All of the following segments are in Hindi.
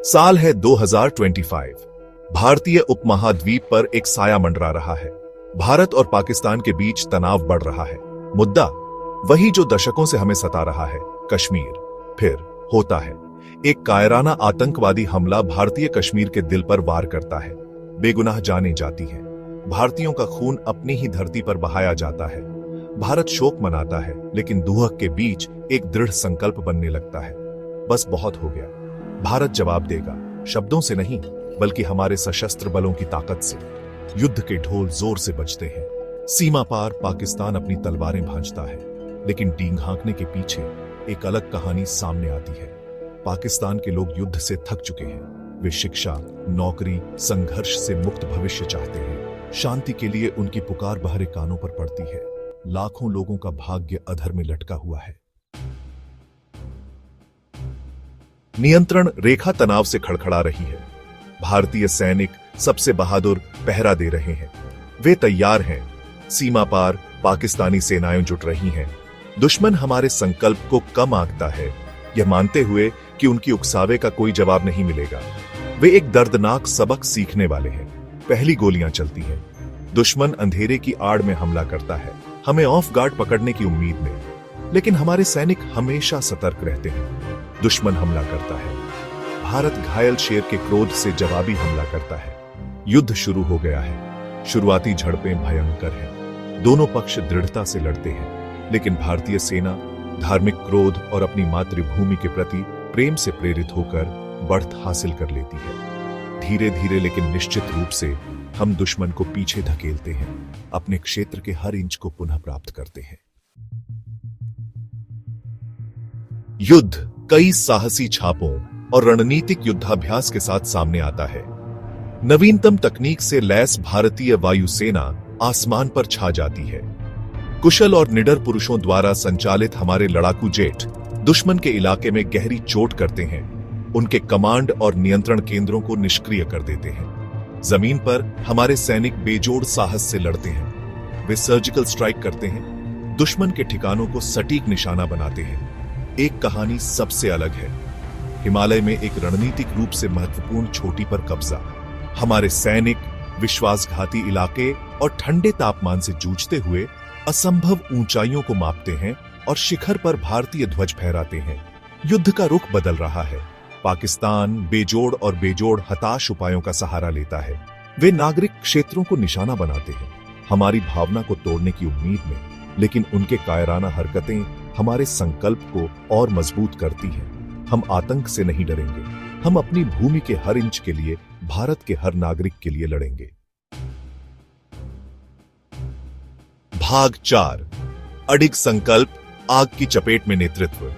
साल है 2025। भारतीय उपमहाद्वीप पर एक साया मंडरा रहा है। भारत और पाकिस्तान के बीच तनाव बढ़ रहा है। मुद्दा वही जो दशकों से हमें सता रहा है, कश्मीर। फिर होता है एक कायराना आतंकवादी हमला भारतीय कश्मीर के दिल पर वार करता है। बेगुनाह जाने जाती है। भारतीयों का खून अपनी ही धरती पर बहाया जाता है। भारत शोक मनाता है, लेकिन दुहक के बीच एक दृढ़ संकल्प बनने लगता है। बस बहुत हो गया। भारत जवाब देगा, शब्दों से नहीं बल्कि हमारे सशस्त्र बलों की ताकत से। युद्ध के ढोल जोर से बजते हैं। सीमा पार पाकिस्तान अपनी तलवारें भांजता है, लेकिन डींग हाँकने के पीछे एक अलग कहानी सामने आती है। पाकिस्तान के लोग युद्ध से थक चुके हैं। वे शिक्षा, नौकरी, संघर्ष से मुक्त भविष्य चाहते हैं। शांति के लिए उनकी पुकार बहरे कानों पर पड़ती है। लाखों लोगों का भाग्य अधर में लटका हुआ है। नियंत्रण रेखा तनाव से खड़खड़ा रही है। भारतीय सैनिक सबसे बहादुर पहरा दे रहे हैं। वे तैयार हैं। सीमा पार पाकिस्तानी सेनाएं जुट रही हैं। दुश्मन हमारे संकल्प को कम आंकता है, यह मानते हुए कि उनकी उकसावे का कोई जवाब नहीं मिलेगा। वे एक दर्दनाक सबक सीखने वाले हैं। पहली गोलियां चलती हैं। दुश्मन अंधेरे की आड़ में हमला करता है, हमें ऑफ गार्ड पकड़ने की उम्मीद में। लेकिन हमारे सैनिक हमेशा सतर्क रहते हैं। दुश्मन हमला करता है। भारत घायल शेर के क्रोध से जवाबी हमला करता है। युद्ध शुरू हो गया है। शुरुआती झड़पें भयंकर हैं। दोनों पक्ष दृढ़ता से लड़ते हैं, लेकिन भारतीय सेना धार्मिक क्रोध और अपनी मातृभूमि के प्रति प्रेम से प्रेरित होकर बढ़त हासिल कर लेती है। धीरे धीरे लेकिन निश्चित रूप से हम दुश्मन को पीछे धकेलते हैं, अपने क्षेत्र के हर इंच को पुनः प्राप्त करते हैं। युद्ध कई साहसी छापों और रणनीतिक युद्धाभ्यास के साथ सामने आता है। नवीनतम तकनीक से लैस भारतीय वायुसेना आसमान पर छा जाती है। कुशल और निडर पुरुषों द्वारा संचालित हमारे लड़ाकू जेट दुश्मन के इलाके में गहरी चोट करते हैं। उनके कमांड और नियंत्रण केंद्रों को निष्क्रिय कर देते हैं। जमीन पर हमारे सैनिक बेजोड़ साहस से लड़ते हैं। वे सर्जिकल स्ट्राइक करते हैं, दुश्मन के ठिकानों को सटीक निशाना बनाते हैं। एक कहानी सबसे अलग है। हिमालय में एक रणनीतिक रूप से महत्वपूर्ण चोटी पर कब्जा। हमारे सैनिक विश्वासघाती इलाके और ठंडे तापमान से जूझते हुए असंभव ऊंचाइयों को मापते हैं और शिखर पर भारतीय ध्वज फहराते हैं। युद्ध का रुख बदल रहा है। पाकिस्तान बेजोड़ और बेजोड़ हताश उपायों का सहारा लेता है। वे नागरिक क्षेत्रों को निशाना बनाते हैं, हमारी भावना को तोड़ने की उम्मीद में, लेकिन उनके कायराना हरकतें हमारे संकल्प को और मजबूत करती हैं। हम आतंक से नहीं डरेंगे। हम अपनी भूमि के हर इंच के लिए, भारत के हर नागरिक के लिए लड़ेंगे। भाग 4। अडिग संकल्प, आग की चपेट में नेतृत्व।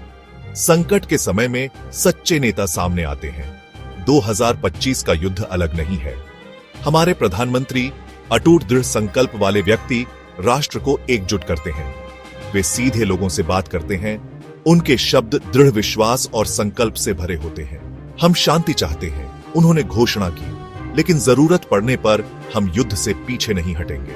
संकट के समय में सच्चे नेता सामने आते हैं। 2025 का युद्ध अलग नहीं है। हमारे प्रधानमंत्री अटूट दृढ़ संकल्प वाले व्यक्ति राष्ट्र को एकजुट करते हैं। वे सीधे लोगों से बात करते हैं। उनके शब्द दृढ़ विश्वास और संकल्प से भरे होते हैं। हम शांति चाहते हैं, उन्होंने घोषणा की, लेकिन जरूरत पड़ने पर हम युद्ध से पीछे नहीं हटेंगे।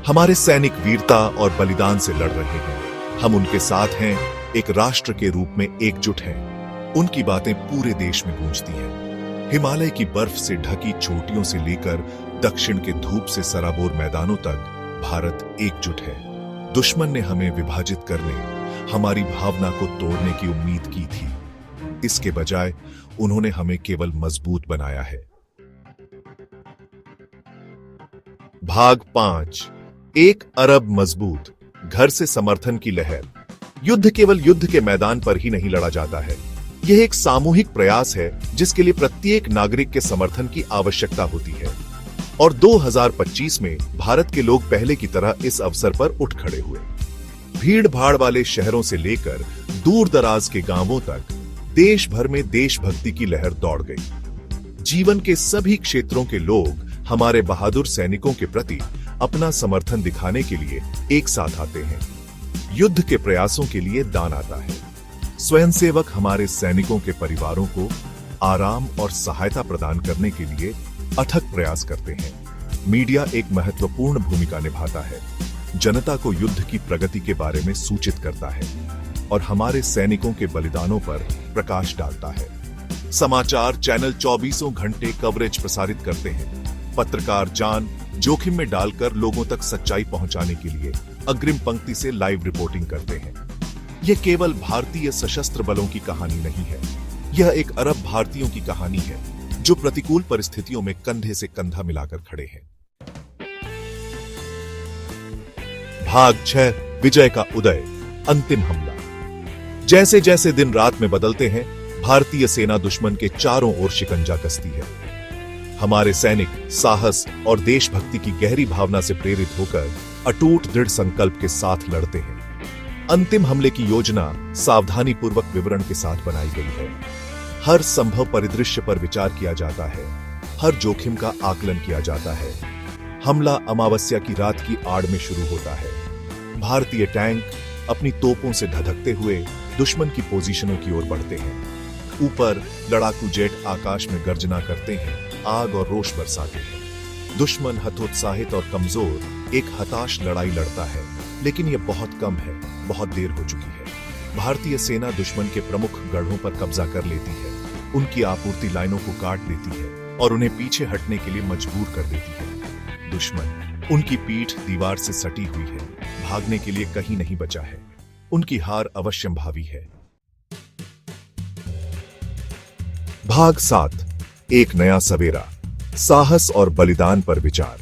हमारे सैनिक वीरता और बलिदान से लड़ रहे हैं। हम उनके साथ हैं, एक राष्ट्र के रूप में एकजुट हैं। उनकी बातें पूरे देश में गूंजती हैं। हिमालय की बर्फ से ढकी चोटियों से लेकर दक्षिण के धूप से सराबोर मैदानों तक भारत एकजुट है। दुश्मन ने हमें विभाजित करने, हमारी भावना को तोड़ने की उम्मीद की थी। इसके बजाय उन्होंने हमें केवल मजबूत बनाया है। भाग 5। 1 अरब मजबूत, घर से समर्थन की लहर। युद्ध केवल युद्ध के मैदान पर ही नहीं लड़ा जाता है। यह एक सामूहिक प्रयास है जिसके लिए प्रत्येक नागरिक के समर्थन की आवश्यकता होती है। और 2025 में भारत के लोग पहले की तरह इस अवसर पर उठ खड़े हुए। भीड़ भाड़ वाले शहरों से लेकर दूर दराज के गांवों तक देश भर में देशभक्ति की लहर दौड़ गई। जीवन के सभी क्षेत्रों के लोग हमारे बहादुर सैनिकों के प्रति अपना समर्थन दिखाने के लिए एक साथ आते हैं। युद्ध के प्रयासों के लिए दान आता है। स्वयंसेवक हमारे सैनिकों के परिवारों को आराम और सहायता प्रदान करने के लिए अथक प्रयास करते हैं। मीडिया एक महत्वपूर्ण भूमिका निभाता है। जनता को युद्ध की प्रगति के बारे में सूचित करता है और हमारे सैनिकों के बलिदानों पर प्रकाश डालता है। समाचार चैनल 24 घंटे कवरेज प्रसारित करते हैं। पत्रकार जान जोखिम में डालकर लोगों तक सच्चाई पहुंचाने के लिए अग्रिम पंक्ति से लाइव रिपोर्टिंग करते हैं। यह केवल भारतीय सशस्त्र बलों की कहानी नहीं है, यह एक अरब भारतीयों की कहानी है जो प्रतिकूल परिस्थितियों में कंधे से कंधा मिलाकर खड़े हैं। भाग 6, विजय का उदय, अंतिम हमला। जैसे जैसे दिन रात में बदलते हैं, भारतीय सेना दुश्मन के चारों ओर शिकंजा कसती है। हमारे सैनिक साहस और देशभक्ति की गहरी भावना से प्रेरित होकर अटूट दृढ़ संकल्प के साथ लड़ते हैं। अंतिम हमले की योजना सावधानी पूर्वक विवरण के साथ बनाई गई है। हर संभव परिदृश्य पर विचार किया जाता है, हर जोखिम का आकलन किया जाता है। हमला अमावस्या की रात की आड़ में शुरू होता है। भारतीय टैंक अपनी तोपों से धधकते हुए दुश्मन की पोजीशनों की ओर बढ़ते हैं। ऊपर लड़ाकू जेट आकाश में गर्जना करते हैं, आग और रोष बरसाते हैं। दुश्मन हतोत्साहित और कमजोर एक हताश लड़ाई लड़ता है, लेकिन यह बहुत कम है, बहुत देर हो चुकी है। भारतीय सेना दुश्मन के प्रमुख गढ़ों पर कब्जा कर लेती है, उनकी आपूर्ति लाइनों को काट देती है और उन्हें पीछे हटने के लिए मजबूर कर देती है। दुश्मन उनकी पीठ दीवार से सटी हुई है, भागने के लिए कहीं नहीं बचा है। उनकी हार अवश्यंभावी है। भाग 7, एक नया सवेरा, साहस और बलिदान पर विचार।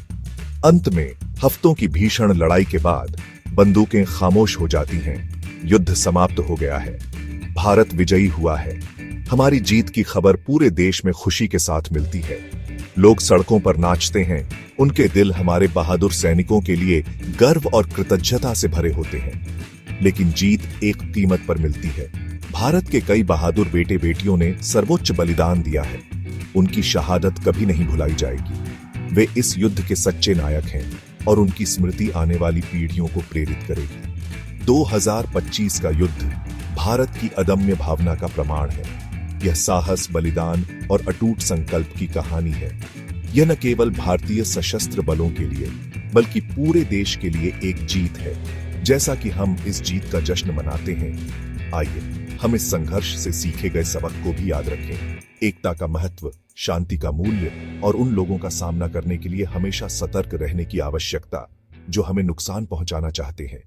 अंत में हफ्तों की भीषण लड़ाई के बाद बंदूकें खामोश हो जाती हैं। युद्ध समाप्त हो गया है, भारत विजयी हुआ है। हमारी जीत की खबर पूरे देश में खुशी के साथ मिलती है। लोग सड़कों पर नाचते हैं, उनके दिल हमारे बहादुर सैनिकों के लिए गर्व और कृतज्ञता से भरे होते हैं। लेकिन जीत एक कीमत पर मिलती है। भारत के कई बहादुर बेटे बेटियों ने सर्वोच्च बलिदान दिया है। उनकी शहादत कभी नहीं भुलाई जाएगी। वे इस युद्ध के सच्चे नायक हैं और उनकी स्मृति आने वाली पीढ़ियों को प्रेरित करेगी। 2025 का युद्ध भारत की अदम्य भावना का प्रमाण है। यह साहस, बलिदान और अटूट संकल्प की कहानी है। यह न केवल भारतीय सशस्त्र बलों के लिए बल्कि पूरे देश के लिए एक जीत है। जैसा कि हम इस जीत का जश्न मनाते हैं, आइए हम इस संघर्ष से सीखे गए सबक को भी याद रखें। एकता का महत्व, शांति का मूल्य और उन लोगों का सामना करने के लिए हमेशा सतर्क रहने की आवश्यकता जो हमें नुकसान पहुंचाना चाहते हैं।